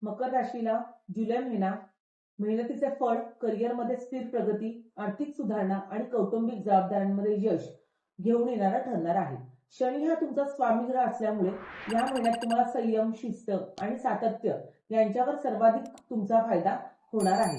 मकर राशीला जुलै महिना मेहनतीचे फळ, करिअरमध्ये स्थिर प्रगती, आर्थिक सुधारणा आणि कौटुंबिक जबाबदाऱ्यांमध्ये यश घेऊन येणारा ठरणार आहे. शनी हा तुमचा स्वामी ग्रह असल्यामुळे या महिन्यात तुम्हाला संयम, शिस्त आणि सातत्य यांच्यावर सर्वाधिक तुमचा फायदा होणार आहे.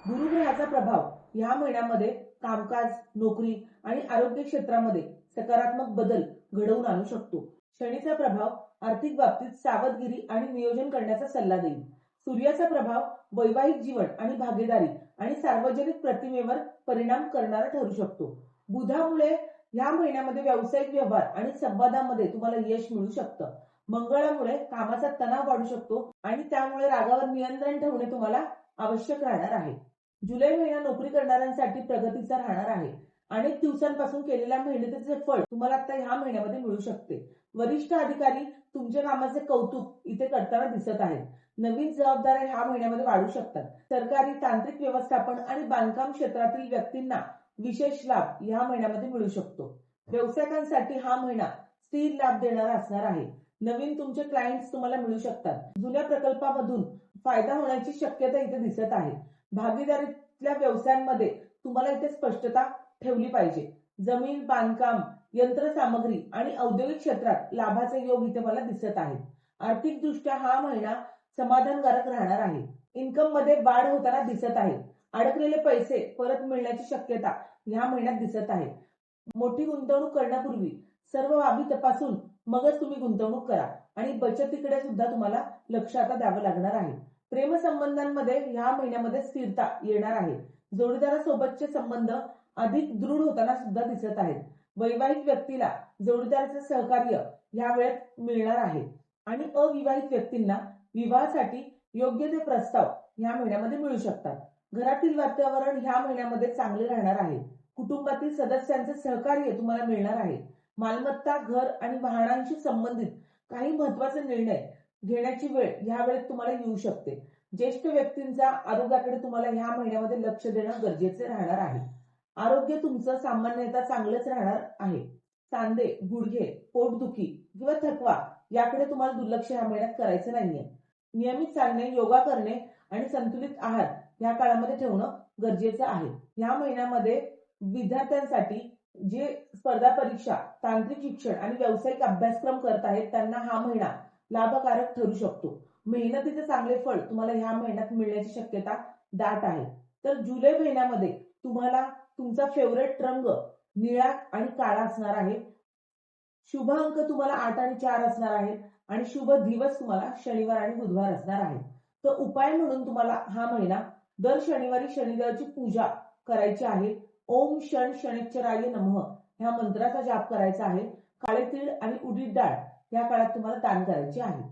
गुरुग्रहाचा प्रभाव या महिन्यामध्ये कामकाज, नोकरी आणि आरोग्य क्षेत्रामध्ये सकारात्मक बदल घडवून आणू शकतो. शनीचा प्रभाव आर्थिक बाबतीत सावधगिरी आणि नियोजन करण्याचा सल्ला देईल. सूर्याचा प्रभाव वैवाहिक जीवन आणि भागीदारी आणि सार्वजनिक प्रतिमेवर परिणाम करणारा ठरू शकतो. बुधामुळे या महिन्यामध्ये व्यावसायिक व्यवहार आणि संवादामध्ये तुम्हाला यश मिळू शकतं. मंगळामुळे कामाचा तणाव वाढू शकतो आणि त्यामुळे रागावर नियंत्रण ठेवणे तुम्हाला आवश्यक राहणार आहे. जुलै महिना नोकरी करणाऱ्यांसाठी प्रगतीचा राहणार आहे. अनेक दिवसांपासून केलेल्या मेहनतीचे फळ तुम्हाला आता ह्या महिन्यामध्ये मिळू शकते. वरिष्ठ अधिकारी तुमच्या कामाचे कौतुक इथे करताना दिसत आहेत. नवीन जबाबदाऱ्या ह्या महिन्यामध्ये वाढू शकतात. सरकारी, तांत्रिक व्यवस्थापन आणि बांधकाम क्षेत्रातील व्यक्तींना विशेष लाभ या महिन्यामध्ये मिळू शकतो. व्यावसायिकांसाठी हा महिना स्थिर लाभ देणारा असणार आहे. नवीन तुमचे क्लायंट्स तुम्हाला मिळू शकतात. जुन्या प्रकल्पामधून फायदा होण्याची शक्यता इथे दिसत आहे. भागीदारीतल्या व्यवसायांमध्ये तुम्हाला इथे स्पष्टता ठेवली पाहिजे. जमीन, बांधकाम, यंत्रसामग्री आणि औद्योगिक क्षेत्रात लाभाचे योग इथे मला दिसत आहेत. आर्थिक दृष्ट्या हा महिना समाधानकारक राहणार आहे. इन्कम मध्ये वाढ होताना दिसत आहे. अडकलेले पैसे परत मिळण्याची शक्यता ह्या महिन्यात दिसत आहे. मोठी गुंतवणूक करण्यापूर्वी सर्व बाबी तपासून मगच तुम्ही गुंतवणूक करा आणि बचतीकडे सुद्धा तुम्हाला लक्ष आता द्यावं लागणार आहे. प्रेमसंबंधांमध्ये ह्या महिन्यामध्ये स्थिरता येणार आहे. जोडीदारासोबतचे संबंध अधिक दृढ होताना सुद्धा दिसत आहेत. वैवाहिक व्यक्तीला जोडीदाराचे सहकार्य या वेळेत मिळणार आहे आणि अविवाहित व्यक्तींना विवाहासाठी योग्य ते प्रस्ताव ह्या महिन्यामध्ये मिळू शकतात. घरातील वातावरण ह्या महिन्यामध्ये चांगले राहणार आहे. कुटुंबातील सदस्यांचे सहकार्य तुम्हाला मिळणार आहे. मालमत्ता, घर आणि वाहनांशी संबंधित काही महत्वाचे निर्णय घेण्याची वेळ या वेळेत तुम्हाला येऊ शकते. ज्येष्ठ व्यक्तींच्या आरोग्याकडे तुम्हाला ह्या महिन्यामध्ये लक्ष देणं गरजेचे राहणार आहे. आरोग्य तुमचं सामान्यतः चांगलंच राहणार आहे. सांधे, गुडघे, पोटदुखी किंवा थकवा याकडे तुम्हाला दुर्लक्ष ह्या महिन्यात करायचं नाहीये. नियमित चालणे, योगा करणे आणि संतुलित आहार या काळामध्ये ठेवणं गरजेचं आहे. या महिन्यामध्ये विद्यार्थ्यांसाठी जे स्पर्धा परीक्षा, तांत्रिक शिक्षण आणि व्यावसायिक अभ्यासक्रम करत आहेत त्यांना हा महिना लाभकारक ठरू शकतो. मेहनतीचे चांगले फळ तुम्हाला ह्या महिन्यात मिळण्याची शक्यता दाट आहे. तर जुलै महिन्यामध्ये तुम्हाला तुमचा फेवरेट रंग निळा आणि काळा असणार आहे. शुभ अंक तुम्हाला 8 आणि 4 असणार आहे आणि शुभ दिवस तुम्हाला शनिवार आणि बुधवार असणार आहे. तर उपाय म्हणून तुम्हाला हा महिना दर शनिवारी शनिदेवाची पूजा करायची आहे. ओम शन शनिश्चराय नमः ह्या मंत्राचा जाप करायचा आहे. काळे तीळ आणि उडीद डाळ या काळात तुम्हाला दान करायचे आहे.